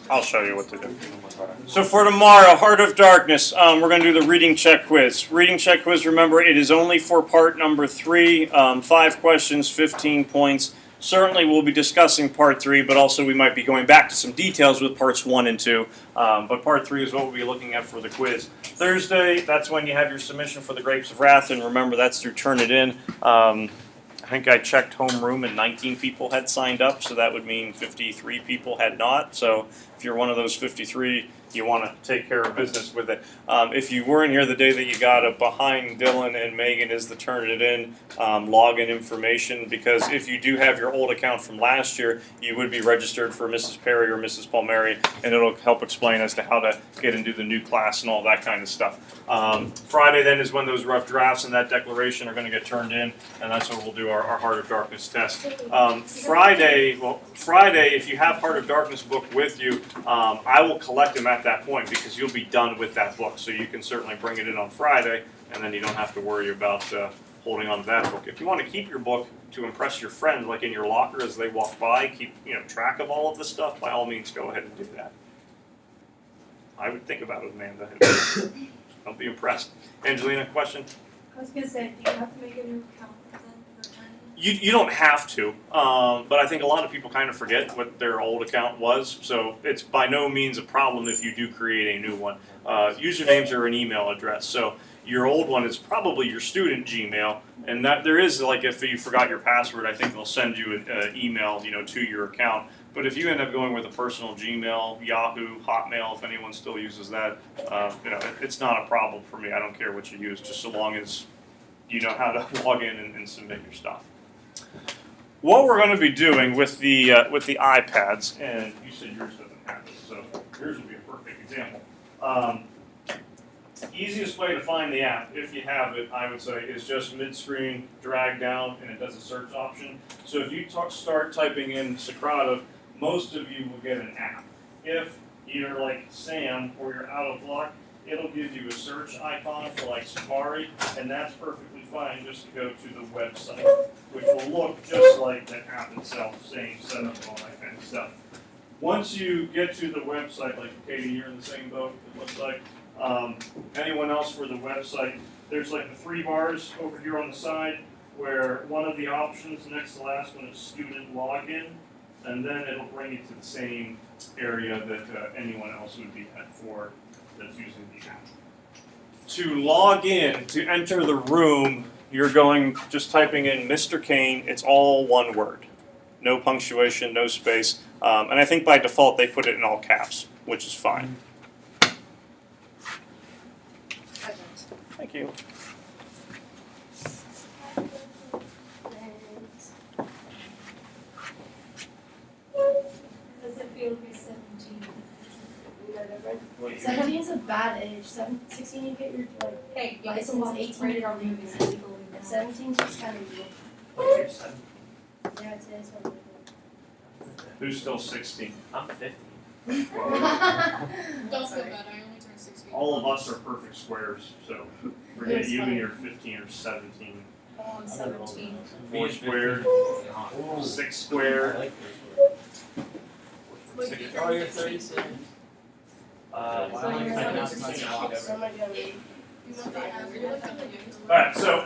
I'll show you what to do. So for tomorrow, Heart of Darkness, we're going to do the reading check quiz. Reading check quiz, remember, it is only for part number 3, 5 questions, 15 points. Certainly we'll be discussing part 3, but also we might be going back to some details with parts 1 and 2. But part 3 is what we'll be looking at for the quiz. Thursday, that's when you have your submission for the Grapes of Wrath, and remember, that's through Turnitin. I think I checked homeroom and 19 people had signed up, so that would mean 53 people had not. So if you're one of those 53, you want to take care of business with it. If you weren't here the day that you got it, behind Dylan and Megan is the Turnitin login information, because if you do have your old account from last year, you would be registered for Mrs. Perry or Mrs. Palmieri, and it'll help explain as to how to get into the new class and all that kind of stuff. Friday then is when those rough drafts and that declaration are going to get turned in, and that's when we'll do our Heart of Darkness test. Friday, if you have Heart of Darkness book with you, I will collect them at that point, because you'll be done with that book. So you can certainly bring it in on Friday, and then you don't have to worry about holding on to that book. If you want to keep your book to impress your friends, like in your locker as they walk by, keep track of all of this stuff, by all means go ahead and do that. I would think about it, Amanda. Don't be impressed. Angelina, question? I was going to say, do you have to make a new account then for time? You don't have to, but I think a lot of people kind of forget what their old account was, so it's by no means a problem if you do create a new one. Usernames are an email address, so your old one is probably your student Gmail, and that there is, like, if you forgot your password, I think they'll send you an email, to your account. But if you end up going with a personal Gmail, Yahoo, Hotmail, if anyone still uses that, it's not a problem for me. I don't care what you use, just so long as you know how to log in and submit your stuff. What we're going to be doing with the iPads, and you said yours doesn't have it, so yours would be a perfect example. Easiest way to find the app, if you have it, I would say, is just mid-screen, drag down, and it does a search option. So if you start typing in Socrata, most of you will get an app. If you're like Sam or you're out of luck, it'll give you a search icon for like Safari, and that's perfectly fine just to go to the website, which will look just like the app itself, same setup and all that kind of stuff. Once you get to the website, like Katie, you're in the same boat, it looks like. Anyone else for the website, there's like the 3 bars over here on the side where one of the options next to the last one is student login, and then it'll bring you to the same area that anyone else would be at for that's using the app. To log in, to enter the room, you're just typing in Mr. Kane. It's all one word. No punctuation, no space. And I think by default they put it in all caps, which is fine. Thank you. Does it feel to be 17? 17 is a bad age. 16 you get your Hey, license, 18 you don't need it. 17 is just kind of weird. Yeah, it is. Who's still 16? I'm 50. Don't feel bad, I only turned 16. All of us are perfect squares, so forget you and your 15 or 17. Oh, I'm 17. 4 squared, 6 squared. Oh, you're 36. Alright, so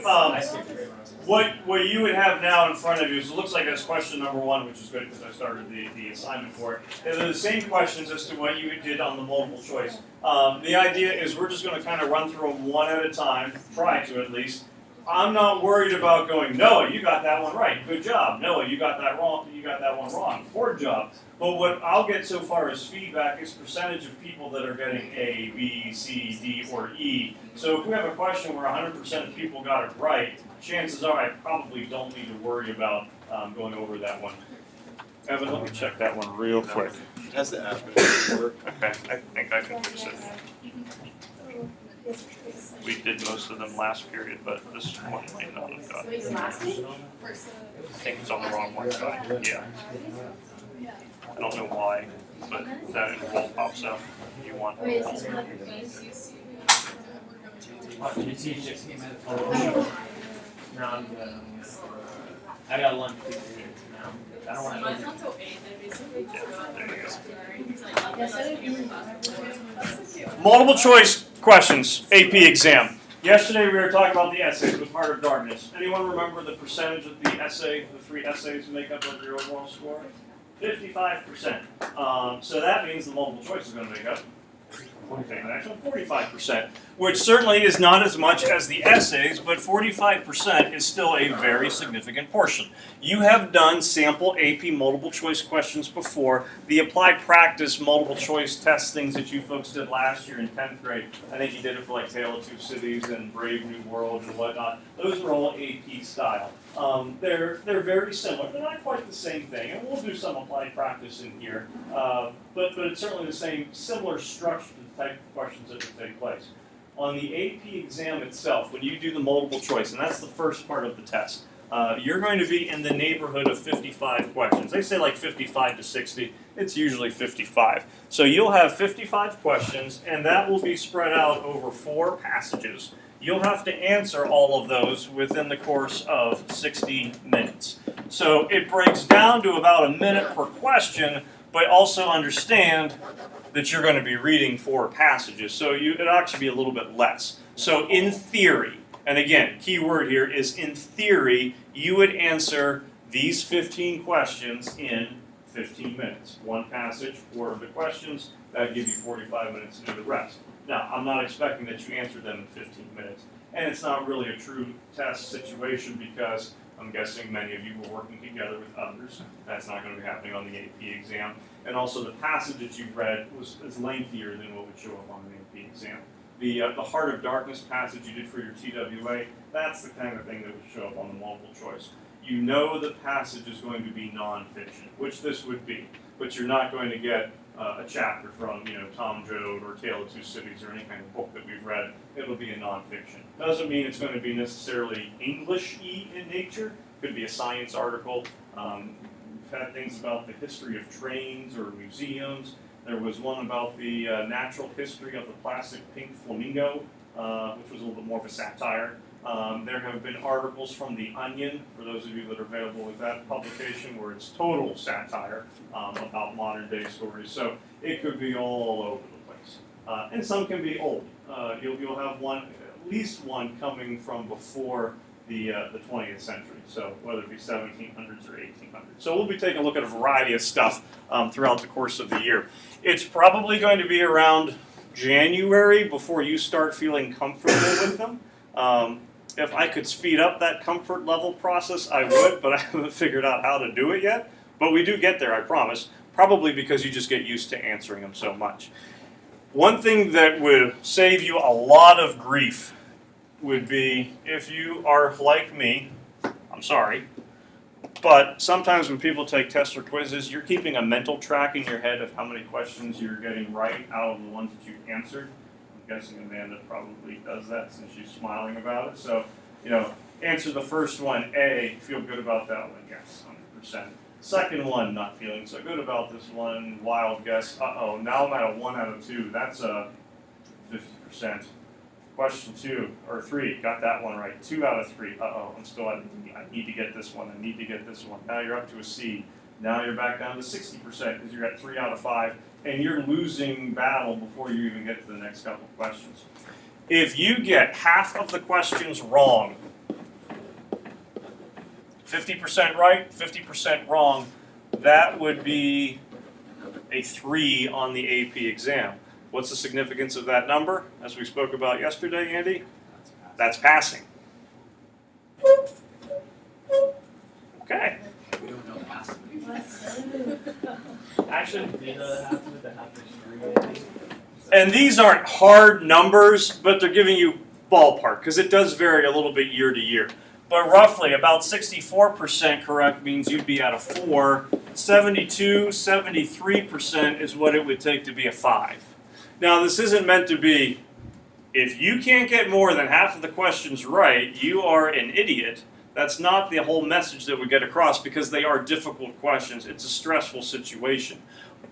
what you would have now in front of you is, it looks like that's question number 1, which is good because I started the assignment for it. They're the same questions as to what you did on the multiple choice. The idea is we're just going to kind of run through them one at a time, try to at least. I'm not worried about going, Noah, you got that one right, good job. Noah, you got that wrong, you got that one wrong, poor job. But what I'll get so far as feedback is percentage of people that are getting A, B, C, D, or E. So if we have a question where 100% of people got it right, chances are I probably don't need to worry about going over that one. Evan, let me check that one real quick. It has the app. Okay, I think I can fix it. We did most of them last period, but this one might not have got it. I think it's on the wrong one side. Yeah. I don't know why, but that enroll pops out. You want. Wait, is this one? What, you see, just came out of No, I'm good. I got lunch period now. I don't want to. Mine's not till 8, then basically Multiple choice questions, AP exam. Yesterday we were talking about the essays with Heart of Darkness. Anyone remember the percentage of the essay, the 3 essays make up of your overall score? 55%. So that means the multiple choice is going to make up 45%, which certainly is not as much as the essays, but 45% is still a very significant portion. You have done sample AP multiple choice questions before. The applied practice multiple choice test things that you folks did last year in 10th grade, I think you did it for like Tale of Two Cities and Brave New World and whatnot. Those were all AP style. They're very similar. They're not quite the same thing, and we'll do some applied practice in here. But it's certainly the same, similar structure to the type of questions that would take place. On the AP exam itself, when you do the multiple choice, and that's the first part of the test, you're going to be in the neighborhood of 55 questions. They say like 55 to 60. It's usually 55. So you'll have 55 questions, and that will be spread out over 4 passages. You'll have to answer all of those within the course of 60 minutes. So it breaks down to about a minute per question, but also understand that you're going to be reading 4 passages. So it'll actually be a little bit less. So in theory, and again, key word here is in theory, you would answer these 15 questions in 15 minutes. 1 passage, 4 of the questions, that'd give you 45 minutes to do the rest. Now, I'm not expecting that you answer them in 15 minutes. And it's not really a true test situation because I'm guessing many of you were working together with others. That's not going to be happening on the AP exam. And also the passage that you read is lengthier than what would show up on the AP exam. The Heart of Darkness passage you did for your TWA, that's the kind of thing that would show up on the multiple choice. You know the passage is going to be nonfiction, which this would be, but you're not going to get a chapter from, Tom Joad or Tale of Two Cities or any kind of book that we've read. It'll be a nonfiction. Doesn't mean it's going to be necessarily English-y in nature. Could be a science article. We've had things about the history of trains or museums. There was one about the natural history of the plastic pink flamingo, which was a little bit more of a satire. There have been articles from The Onion, for those of you that are available with that publication, where it's total satire about modern day stories. So it could be all over the place. And some can be old. You'll have at least one coming from before the 20th century, so whether it be 1700s or 1800s. So we'll be taking a look at a variety of stuff throughout the course of the year. It's probably going to be around January before you start feeling comfortable with them. If I could speed up that comfort level process, I would, but I haven't figured out how to do it yet. But we do get there, I promise, probably because you just get used to answering them so much. One thing that would save you a lot of grief would be if you are like me, I'm sorry, but sometimes when people take tests or quizzes, you're keeping a mental track in your head of how many questions you're getting right out of the ones that you've answered. I'm guessing Amanda probably does that since she's smiling about it. So, answer the first one, A, feel good about that one, yes, 100%. Second one, not feeling so good about this one, wild guess, now I'm at a 1 out of 2, that's a 50%. Question 2, or 3, got that one right, 2 out of 3, I'm still at a D, I need to get this one, I need to get this one. Now you're up to a C, now you're back down to 60% because you're at 3 out of 5, and you're losing battle before you even get to the next couple of questions. If you get half of the questions wrong, 50% right, 50% wrong, that would be a 3 on the AP exam. What's the significance of that number, as we spoke about yesterday, Andy? That's passing. Okay. We don't know the half of these. Actually, we know the half of it, the half is 3. And these aren't hard numbers, but they're giving you ballpark, because it does vary a little bit year to year. But roughly, about 64% correct means you'd be at a 4. 72, 73% is what it would take to be a 5. Now, this isn't meant to be, if you can't get more than half of the questions right, you are an idiot. That's not the whole message that we get across, because they are difficult questions. It's a stressful situation.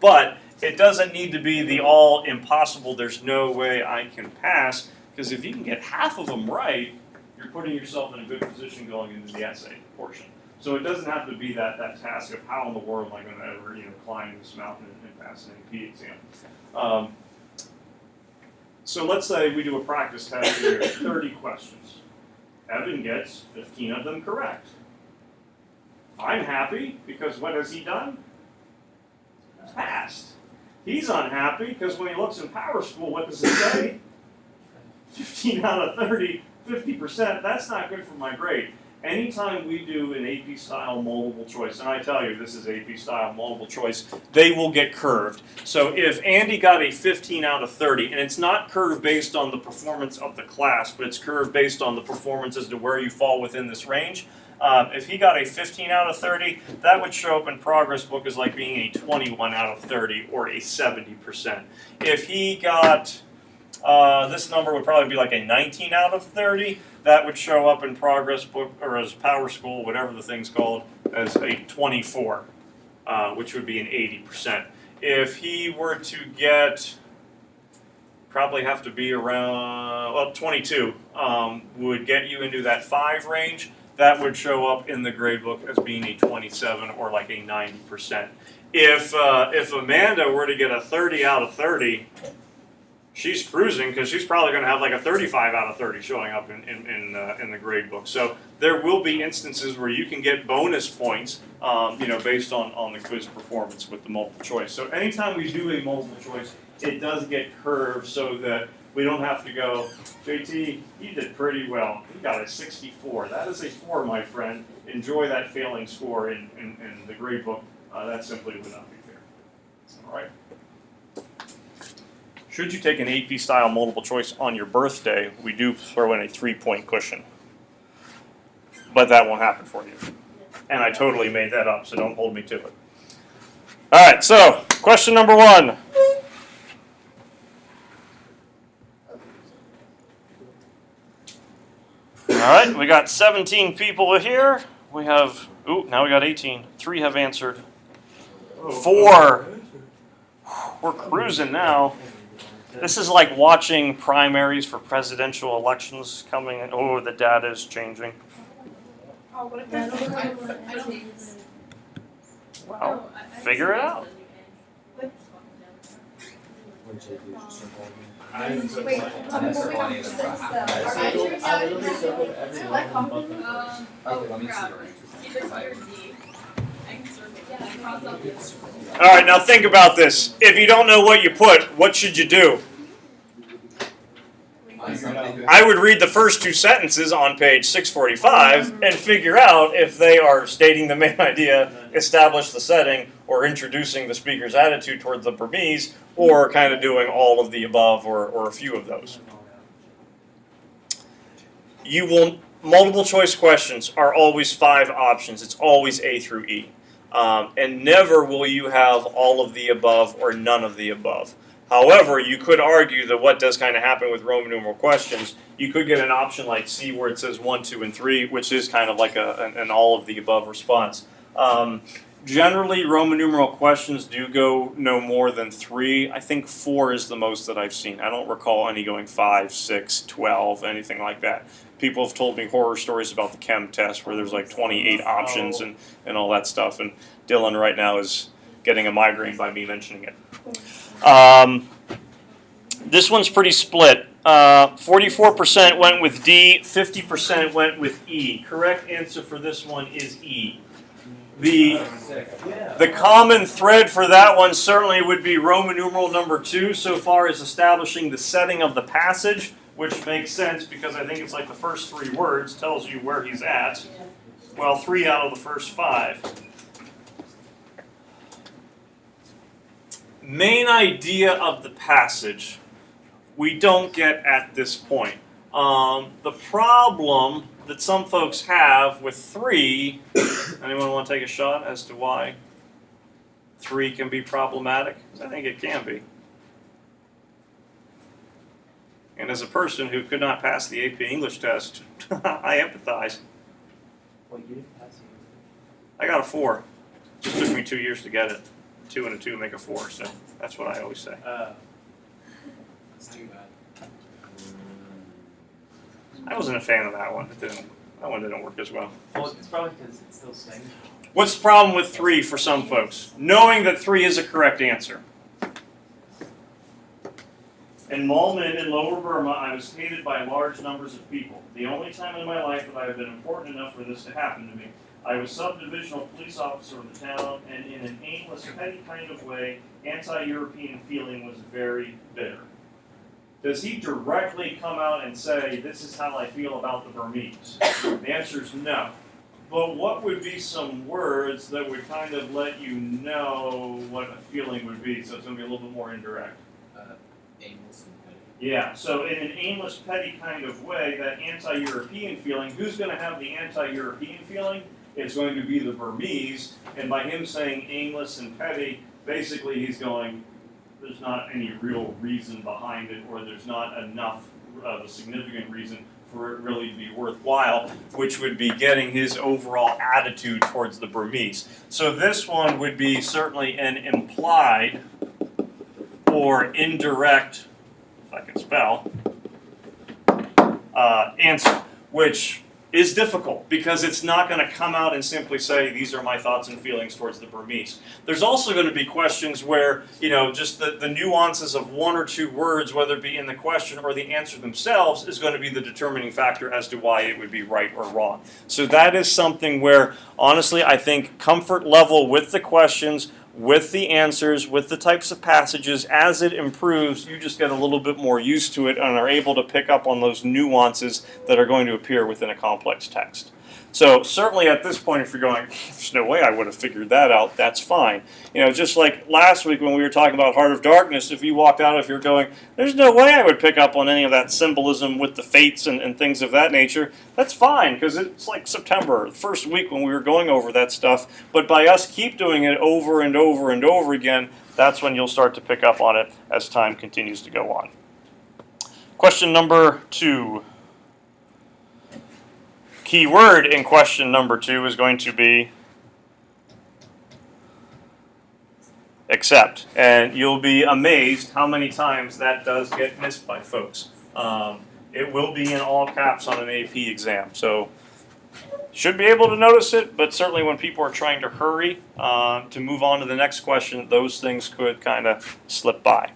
But it doesn't need to be the all impossible, there's no way I can pass, because if you can get half of them right, you're putting yourself in a good position going into the essay portion. So it doesn't have to be that task of how in the world am I going to ever climb this mountain and pass an AP exam. So let's say we do a practice test here, 30 questions. Evan gets 15 of them correct. I'm happy because what has he done? He's passed. He's unhappy because when he looks in Power School, what does it say? 15 out of 30, 50%, that's not good for my grade. Anytime we do an AP style multiple choice, and I tell you this is AP style multiple choice, they will get curved. So if Andy got a 15 out of 30, and it's not curved based on the performance of the class, but it's curved based on the performance as to where you fall within this range. If he got a 15 out of 30, that would show up in progress book as like being a 21 out of 30 or a 70%. If he got, this number would probably be like a 19 out of 30, that would show up in progress book or as Power School, whatever the thing's called, as a 24, which would be an 80%. If he were to get, probably have to be around, well, 22, would get you into that 5 range. That would show up in the grade book as being a 27 or like a 90%. If Amanda were to get a 30 out of 30, she's cruising because she's probably going to have like a 35 out of 30 showing up in the grade book. So there will be instances where you can get bonus points, based on the quiz performance with the multiple choice. So anytime we do a multiple choice, it does get curved so that we don't have to go, JT, you did pretty well. You got a 64. That is a 4, my friend. Enjoy that failing score in the grade book. That simply would not be fair. All right. Should you take an AP style multiple choice on your birthday, we do throw in a 3-point cushion. But that won't happen for you. And I totally made that up, so don't hold me to it. All right, so question number 1. All right, we got 17 people here. We have, now we got 18. 3 have answered. 4. We're cruising now. This is like watching primaries for presidential elections coming in. Oh, the data is changing. Oh, what if there's I don't. Well, figure it out. Wait, tell me what we have since Oh, crap. Either C or D. I can circle. Yeah, cross out the All right, now think about this. If you don't know what you put, what should you do? I would read the first 2 sentences on page 645 and figure out if they are stating the main idea, establish the setting, or introducing the speaker's attitude toward the Burmese, or kind of doing all of the above or a few of those. Multiple choice questions are always 5 options. It's always A through E. And never will you have all of the above or none of the above. However, you could argue that what does kind of happen with Roman numeral questions, you could get an option like C where it says 1, 2, and 3, which is kind of like an all of the above response. Generally, Roman numeral questions do go no more than 3. I think 4 is the most that I've seen. I don't recall any going 5, 6, 12, anything like that. People have told me horror stories about the chem test where there's like 28 options and all that stuff. And Dylan right now is getting a migraine by me mentioning it. This one's pretty split. 44% went with D, 50% went with E. Correct answer for this one is E. The common thread for that one certainly would be Roman numeral number 2 so far as establishing the setting of the passage, which makes sense because I think it's like the first 3 words tells you where he's at. Well, 3 out of the first 5. Main idea of the passage, we don't get at this point. The problem that some folks have with 3, anyone want to take a shot as to why 3 can be problematic? I think it can be. And as a person who could not pass the AP English test, I empathize. Well, you didn't pass it. I got a 4. Just took me 2 years to get it. 2 and a 2 make a 4, so that's what I always say. That's too bad. I wasn't a fan of that one. It didn't That one didn't work as well. Well, it's probably because it's still staying. What's the problem with 3 for some folks? Knowing that 3 is a correct answer. In Malmin in Lower Burma, I was hated by large numbers of people. The only time in my life that I have been important enough for this to happen to me. I was sub-divisional police officer of the town, and in an aimless, petty kind of way, anti-European feeling was very bitter. Does he directly come out and say, this is how I feel about the Burmese? The answer is no. But what would be some words that would kind of let you know what a feeling would be? So it's going to be a little bit more indirect. Aimless and petty. Yeah, so in an aimless, petty kind of way, that anti-European feeling, who's going to have the anti-European feeling? It's going to be the Burmese, and by him saying aimless and petty, basically he's going, there's not any real reason behind it, or there's not enough of a significant reason for it really to be worthwhile, which would be getting his overall attitude towards the Burmese. So this one would be certainly an implied or indirect, if I can spell, answer, which is difficult because it's not going to come out and simply say, these are my thoughts and feelings towards the Burmese. There's also going to be questions where, just the nuances of 1 or 2 words, whether it be in the question or the answer themselves, is going to be the determining factor as to why it would be right or wrong. So that is something where, honestly, I think comfort level with the questions, with the answers, with the types of passages, as it improves, you just get a little bit more used to it and are able to pick up on those nuances that are going to appear within a complex text. So certainly at this point, if you're going, there's no way I would have figured that out, that's fine. Just like last week when we were talking about Heart of Darkness, if you walked out, if you're going, there's no way I would pick up on any of that symbolism with the fates and things of that nature, that's fine, because it's like September, the first week when we were going over that stuff. But by us keep doing it over and over and over again, that's when you'll start to pick up on it as time continues to go on. Question number 2. Key word in question number 2 is going to be accept. And you'll be amazed how many times that does get missed by folks. It will be in all caps on an AP exam. So should be able to notice it, but certainly when people are trying to hurry to move on to the next question, those things could kind of slip by.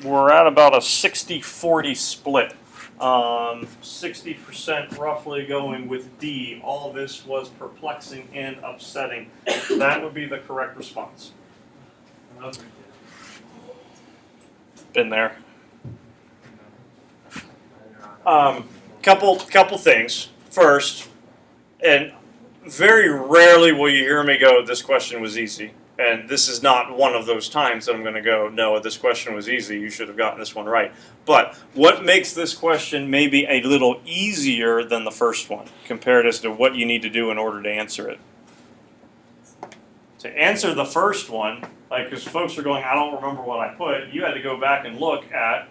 We're at about a 60-40 split. 60% roughly going with D. All this was perplexing and upsetting. That would be the correct response. Been there. Couple things. First, and very rarely will you hear me go, this question was easy. And this is not one of those times that I'm going to go, no, this question was easy, you should have gotten this one right. But what makes this question maybe a little easier than the first one, compared as to what you need to do in order to answer it? To answer the first one, because folks are going, I don't remember what I put, you had to go back and look at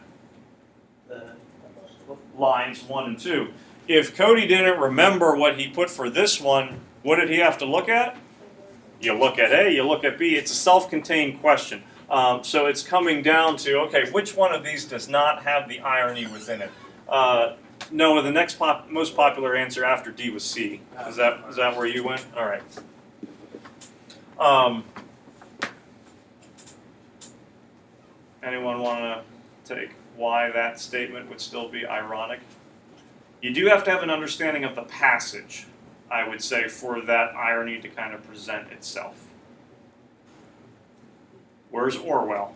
lines 1 and 2. If Cody didn't remember what he put for this one, what did he have to look at? You look at A, you look at B. It's a self-contained question. So it's coming down to, okay, which one of these does not have the irony within it? Noah, the next most popular answer after D was C. Is that where you went? All right. Anyone want to take why that statement would still be ironic? You do have to have an understanding of the passage, I would say, for that irony to kind of present itself. Where's Orwell?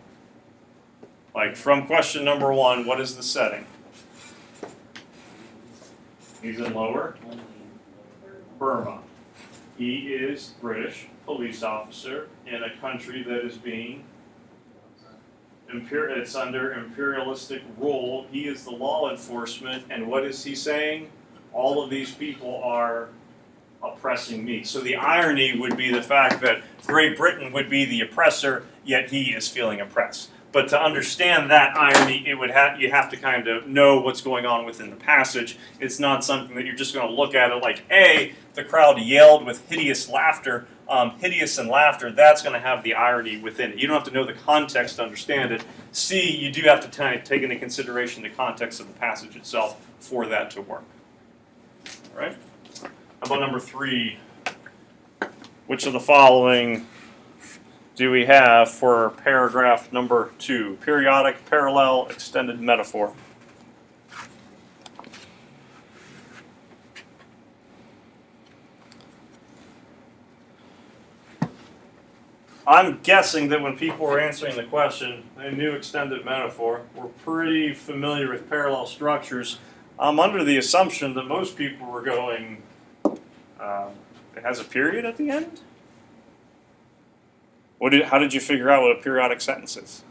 Like, from question number 1, what is the setting? He's in Lower Burma. He is British police officer in a country that is being it's under imperialistic rule. He is the law enforcement, and what is he saying? All of these people are oppressing me. So the irony would be the fact that Great Britain would be the oppressor, yet he is feeling oppressed. But to understand that irony, you have to kind of know what's going on within the passage. It's not something that you're just going to look at it like, A, the crowd yelled with hideous laughter hideous in laughter, that's going to have the irony within it. You don't have to know the context to understand it. C, you do have to take into consideration the context of the passage itself for that to work. All right? How about number 3? Which of the following do we have for paragraph number 2? Periodic, parallel, extended metaphor. I'm guessing that when people were answering the question, they knew extended metaphor. We're pretty familiar with parallel structures. I'm under the assumption that most people were going, it has a period at the end? How did you figure out what a periodic sentence is?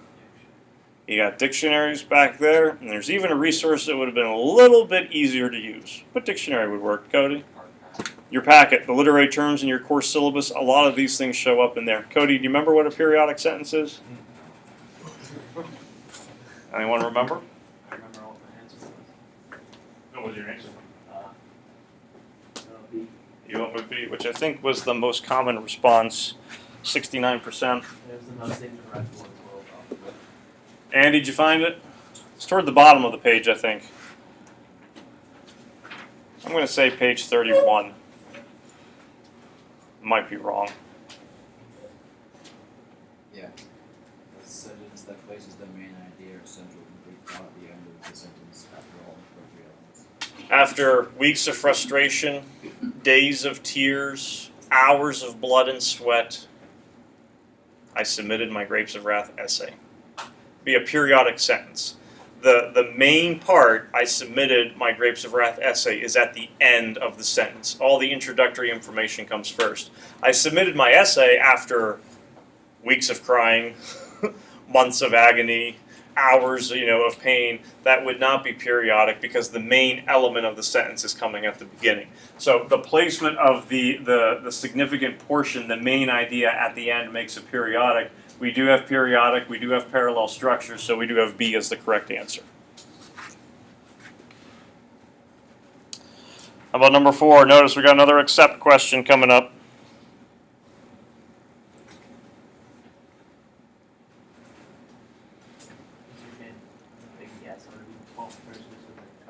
You got dictionaries back there, and there's even a resource that would have been a little bit easier to use. What dictionary would work, Cody? Your packet, the literary terms in your course syllabus, a lot of these things show up in there. Cody, do you remember what a periodic sentence is? Anyone remember? I remember what my answer was. What was your answer? B. You went with B, which I think was the most common response, 69%. It was the most incorrect one as well, probably. Andy, did you find it? It's toward the bottom of the page, I think. I'm going to say page 31. Might be wrong. Yeah. A sentence that places the main idea or central complete thought at the end of the sentence after all appropriate elements. After weeks of frustration, days of tears, hours of blood and sweat, I submitted my Grapes of Wrath essay. Be a periodic sentence. The main part, I submitted my Grapes of Wrath essay, is at the end of the sentence. All the introductory information comes first. I submitted my essay after weeks of crying, months of agony, hours, of pain. That would not be periodic because the main element of the sentence is coming at the beginning. So the placement of the significant portion, the main idea at the end, makes it periodic. We do have periodic, we do have parallel structures, so we do have B as the correct answer. How about number 4? Notice we got another accept question coming up. Big guess. I'm going to be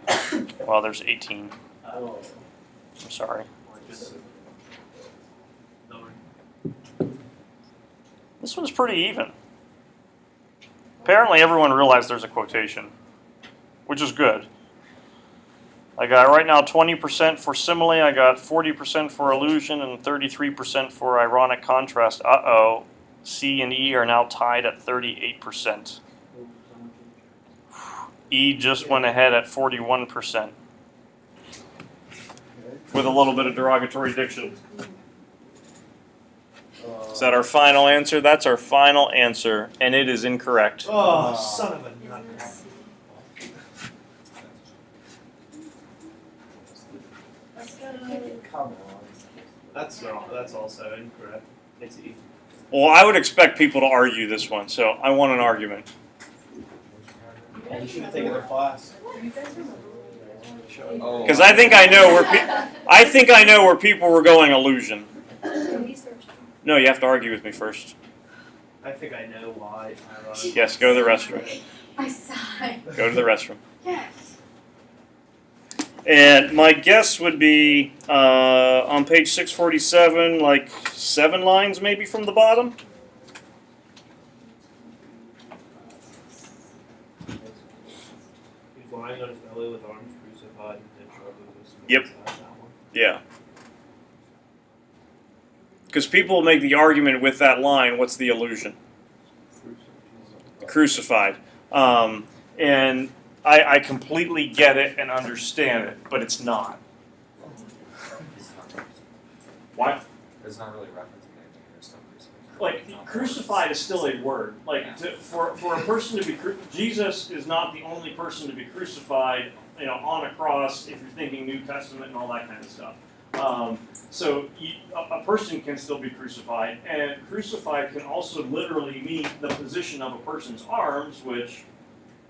the 12th person. Well, there's 18. Oh. I'm sorry. Or just lower. This one's pretty even. Apparently everyone realized there's a quotation, which is good. I got right now 20% for simile, I got 40% for allusion, and 33% for ironic contrast. Uh-oh. C and E are now tied at 38%. E just went ahead at 41%. With a little bit of derogatory diction. Is that our final answer? That's our final answer, and it is incorrect. Oh, son of a nut. Come on. That's also incorrect. It's E. Well, I would expect people to argue this one, so I want an argument. You should have taken their class. Oh. Because I think I know where people were going illusion. No, you have to argue with me first. I think I know why. Yes, go to the restroom. I sigh. Go to the restroom. Yes. And my guess would be on page 647, like 7 lines maybe from the bottom. He's lying on his belly with arms crucified and shrugged with his Yep. that one. Yeah. Because people make the argument with that line, what's the illusion? Crucified. And I completely get it and understand it, but it's not. What? It's not really referencing anything here, so Like, crucified is still a word. Like, for a person to be Jesus is not the only person to be crucified, on a cross. If you're thinking New Testament and all that kind of stuff. So a person can still be crucified, and crucified can also literally mean the position of a person's arms, which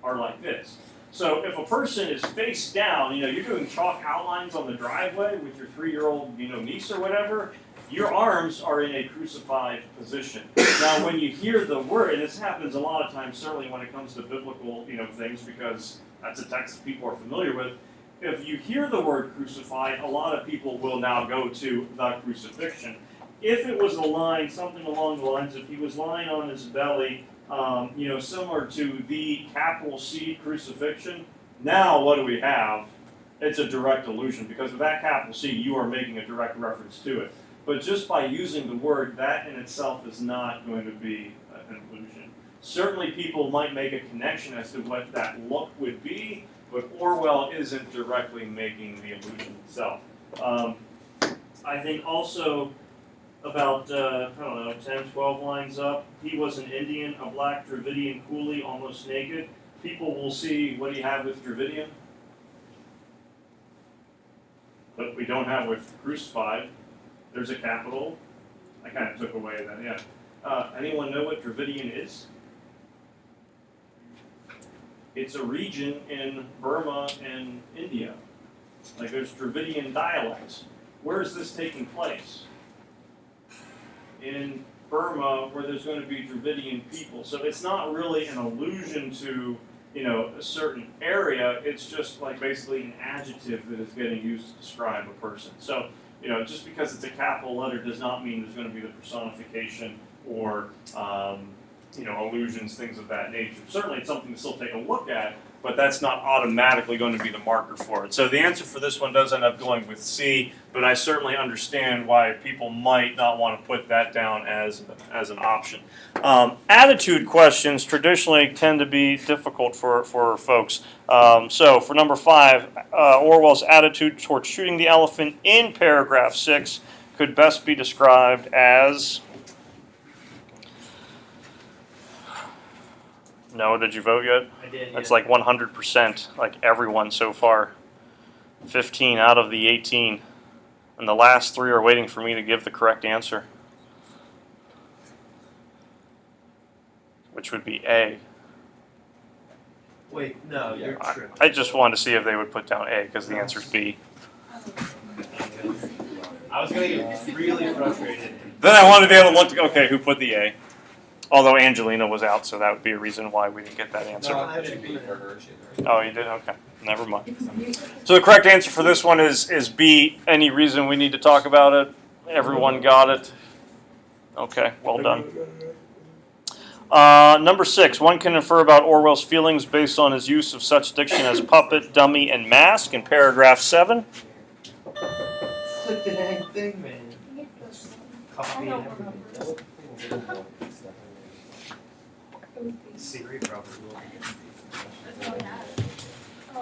are like this. So if a person is face down, you're doing chalk outlines on the driveway with your 3-year-old, niece or whatever, your arms are in a crucified position. Now, when you hear the word, and this happens a lot of times, certainly when it comes to biblical, things, because that's a text that people are familiar with. If you hear the word crucified, a lot of people will now go to the crucifixion. If it was a line, something along the lines, if he was lying on his belly, similar to the capital C crucifixion, now what do we have? It's a direct allusion, because with that capital C, you are making a direct reference to it. But just by using the word, that in itself is not going to be an allusion. Certainly people might make a connection as to what that look would be, but Orwell isn't directly making the allusion itself. I think also about, 10, 12 lines up, he was an Indian, a black Dravidian coolie, almost naked. People will see, what do you have with Dravidian? But we don't have with crucified. There's a capital. I kind of took away that, yeah. Anyone know what Dravidian is? It's a region in Burma and India. Like there's Dravidian dialects. Where is this taking place? In Burma, where there's going to be Dravidian people. So it's not really an allusion to, a certain area. It's just like basically an adjective that is getting used to describe a person. So, just because it's a capital letter does not mean there's going to be the personification or, allusions, things of that nature. Certainly it's something to still take a look at, but that's not automatically going to be the marker for it. So the answer for this one does end up going with C, but I certainly understand why people might not want to put that down as an option. Attitude questions traditionally tend to be difficult for folks. So for number 5, Orwell's attitude towards shooting the elephant in paragraph 6 could best be described as... No, did you vote yet? I did. That's Yeah. like 100%, like everyone so far. 15 out of the 18. And the last 3 are waiting for me to give the correct answer. Which would be A. Wait, no, you're true. I just wanted to see if they would put down A, because the answer is B. I was gonna get really frustrated. Then I wanted to be able to look, okay, who put the A? Although Angelina was out, so that would be a reason why we didn't get that answer. No, that should be for her. Oh, you did? Okay. Never mind. So the correct answer for this one is B. Any reason we need to talk about it? Everyone got it? Okay, well done. Number 6. One can infer about Orwell's feelings based on his use of such diction as puppet, dummy, and mask in paragraph 7. Click the dang thing, man. Copy and everything. Siri probably will.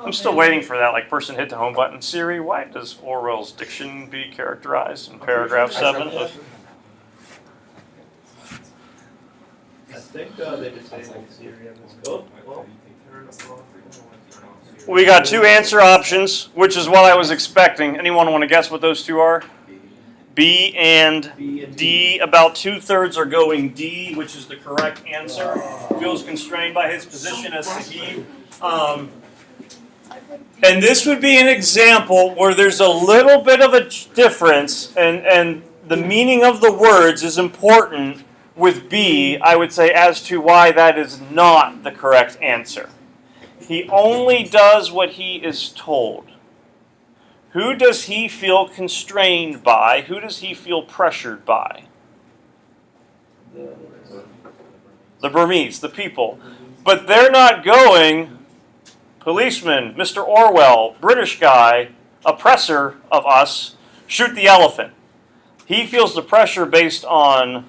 I'm still waiting for that, like, person hit the home button. Siri, why does Orwell's diction be characterized in paragraph 7? I think they disabled Siri on this. Oh, well, turn it off. We got 2 answer options, which is what I was expecting. Anyone want to guess what those 2 are? B and B and D. About 2/3 are going D, which is the correct answer. Feels constrained by his position as Sahib. And this would be an example where there's a little bit of a difference, and the meaning of the words is important with B, I would say, as to why that is not the correct answer. He only does what he is told. Who does he feel constrained by? Who does he feel pressured by? The Burmese, the people. But they're not going, policeman, Mr. Orwell, British guy, oppressor of us, shoot the elephant. He feels the pressure based on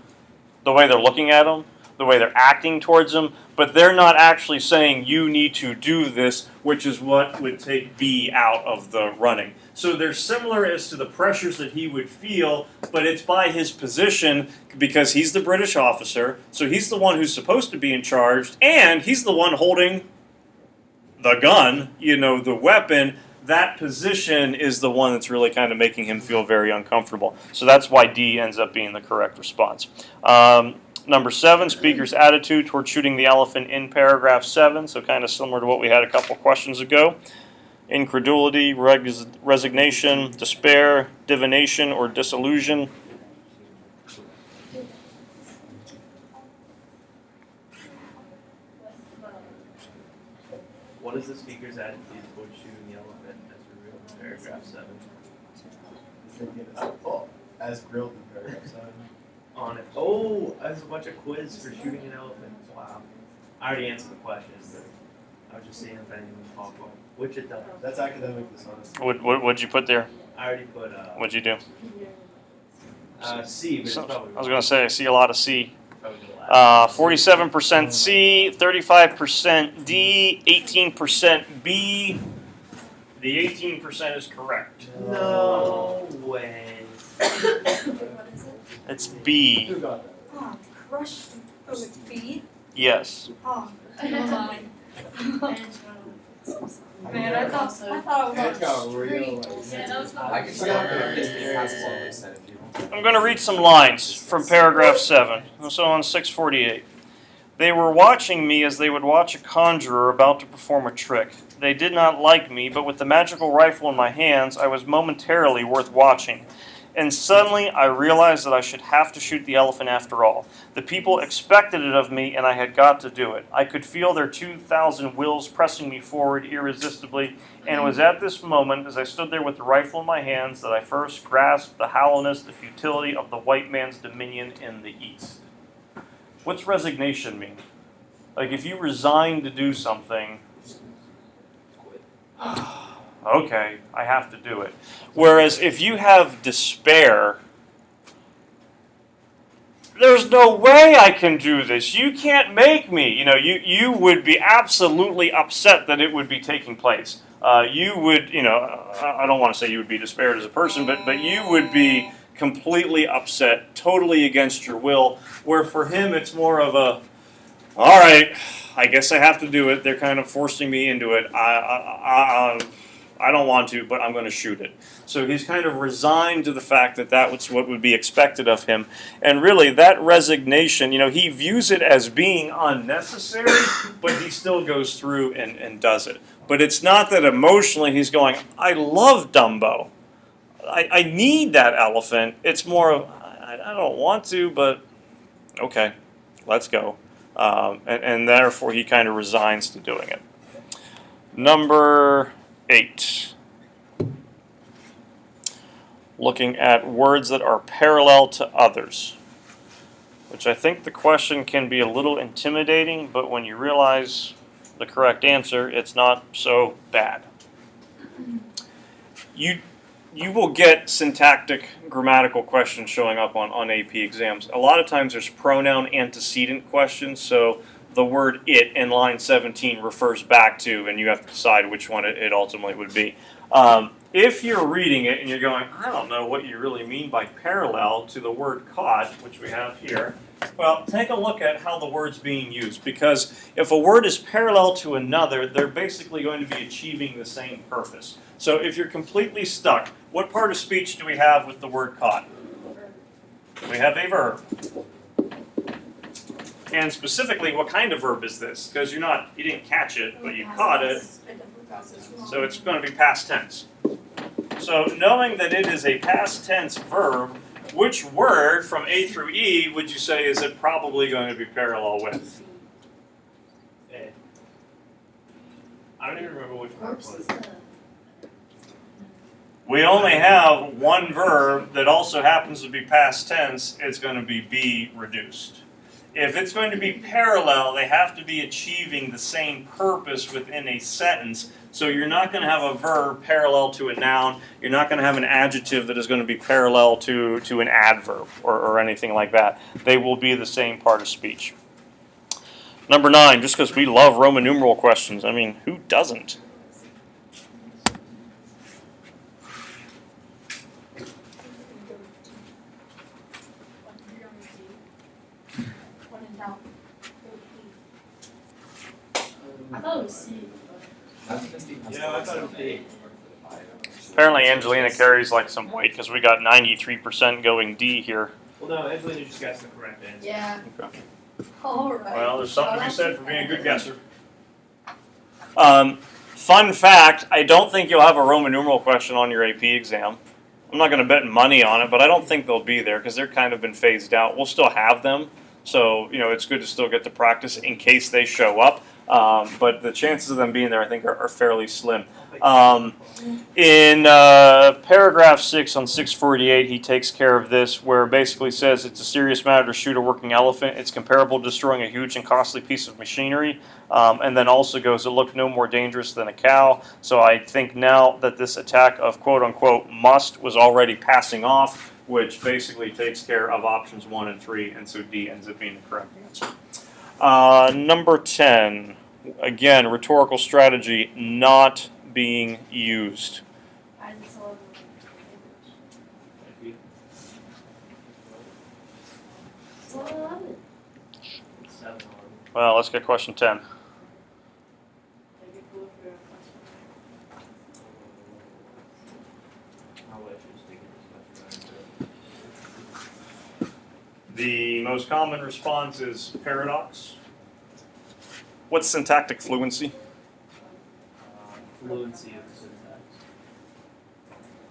the way they're looking at him, the way they're acting towards him, but they're not actually saying you need to do this, which is what would take B out of the running. So they're similar as to the pressures that he would feel, but it's by his position, because he's the British officer, so he's the one who's supposed to be in charge, and he's the one holding the gun, the weapon. That position is the one that's really kind of making him feel very uncomfortable. So that's why D ends up being the correct response. Number 7, speaker's attitude toward shooting the elephant in paragraph 7, so kind of similar to what we had a couple questions ago. Incredulity, resignation, despair, divination, or disillusion. What is the speaker's attitude towards shooting the elephant as revealed in paragraph 7? As grilled in paragraph 7. On it. Oh, there's a bunch of quiz for shooting an elephant. Wow. I already answered the question, but I was just seeing if anything would pop up. Which it does. That's academic dishonesty. What'd you put there? I already put What'd you do? C, but it's So, probably I was gonna say I see a lot of C. probably the last. 47% C, 35% D, 18% B. The 18% is correct. No way. What is it? It's B. Who got that? Oh, crushed. Oh, it's B? Yes. Oh, never mind. And Man, I thought it It's was got real. Yeah, that was the I can start with this passes all they said if you want. I'm going to read some lines from paragraph 7. So on 648. They were watching me as they would watch a conjurer about to perform a trick. They did not like me, but with the magical rifle in my hands, I was momentarily worth watching. And suddenly I realized that I should have to shoot the elephant after all. The people expected it of me, and I had got to do it. I could feel their 2,000 wills pressing me forward irresistibly, and it was at this moment, as I stood there with the rifle in my hands, that I first grasped the hollowness, the futility of the white man's dominion in the East. What's resignation mean? Like, if you resign to do something, okay, I have to do it. Whereas if you have despair, there's no way I can do this. You can't make me. You would be absolutely upset that it would be taking place. You would, I don't want to say you would be despaired as a person, but you would be completely upset, totally against your will, where for him it's more of a, all right, I guess I have to do it. They're kind of forcing me into it. I don't want to, but I'm going to shoot it. So he's kind of resigned to the fact that that's what would be expected of him. And really, that resignation, he views it as being unnecessary, but he still goes through and does it. But it's not that emotionally he's going, I love Dumbo. I need that elephant. It's more of, I don't want to, but okay, let's go. And therefore, he kind of resigns to doing it. Number 8. Looking at words that are parallel to others, which I think the question can be a little intimidating, but when you realize the correct answer, it's not so bad. You will get syntactic, grammatical questions showing up on AP exams. A lot of times there's pronoun antecedent questions, so the word it in line 17 refers back to, and you have to decide which one it ultimately would be. If you're reading it and you're going, I don't know what you really mean by parallel to the word caught, which we have here, well, take a look at how the word's being used, because if a word is parallel to another, they're basically going to be achieving the same purpose. So if you're completely stuck, what part of speech do we have with the word caught? We have a verb. And specifically, what kind of verb is this? Because you didn't catch it, but you caught it, so it's going to be past tense. So knowing that it is a past tense verb, which word from A through E would you say is it probably going to be parallel with? A. I don't even remember which word it was. We only have one verb that also happens to be past tense. It's going to be be reduced. If it's going to be parallel, they have to be achieving the same purpose within a sentence. So you're not going to have a verb parallel to a noun. You're not going to have an adjective that is going to be parallel to an adverb or anything like that. They will be the same part of speech. Number 9, just because we love Roman numeral questions. I mean, who doesn't? When in doubt, I thought it was C. Yeah, I thought it was D. Apparently Angelina carries like some weight because we got 93% going D here. Well, no, Angelina just guessed the correct answer. Yeah. Okay. Alright. Well, there's something to be said for being a good guesser. Fun fact, I don't think you'll have a Roman numeral question on your AP exam. I'm not going to bet money on it, but I don't think they'll be there because they're kind of been phased out. We'll still have them, so it's good to still get the practice in case they show up. but the chances of them being there, I think, are fairly slim. In paragraph 6 on 648, he takes care of this, where it basically says it's a serious matter to shoot a working elephant. It's comparable to destroying a huge and costly piece of machinery. And then also goes, it looked no more dangerous than a cow. So I think now that this attack of quote-unquote must was already passing off, which basically takes care of options 1 and 3, and so D ends up being the correct answer. Number 10, again, rhetorical strategy not being used. I just love Thank you. it's 11. 7 on. Well, let's get question 10. I'll let you speak as much as The most common response is paradox. What's syntactic fluency? fluency of syntax.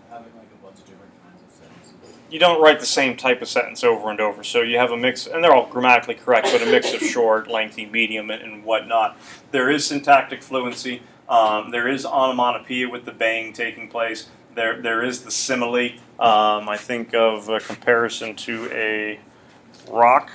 Having like a bunch of different kinds of sentences. You don't write the same type of sentence over and over, so you have a mix, and they're all grammatically correct, but a mix of short, lengthy, medium, and whatnot. There is syntactic fluency. There is onomatopoeia with the baying taking place. There is the simile. I think of a comparison to a rock,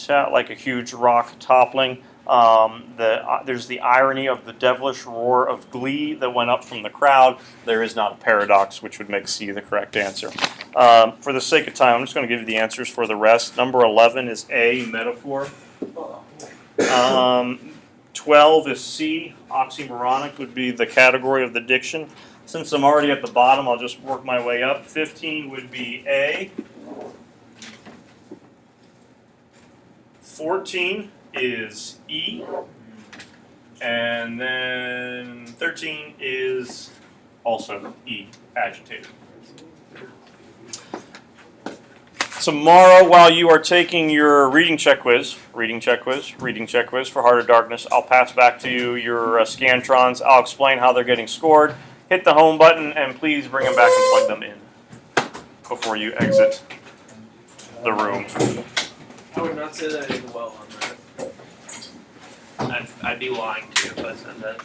like a huge rock toppling. There's the irony of the devilish roar of glee that went up from the crowd. There is not a paradox, which would make C the correct answer. For the sake of time, I'm just going to give you the answers for the rest. Number 11 is A, metaphor. 12 is C, oxymoronic would be the category of the diction. Since I'm already at the bottom, I'll just work my way up. 15 would be A. 14 is E. And then 13 is also E, agitated. Tomorrow, while you are taking your reading check quiz for Heart of Darkness, I'll pass back to you your Scantrons. I'll explain how they're getting scored. Hit the home button, and please bring them back and plug them in before you exit the room. I would not say that I did well on that. I'd be lying to you if I said that.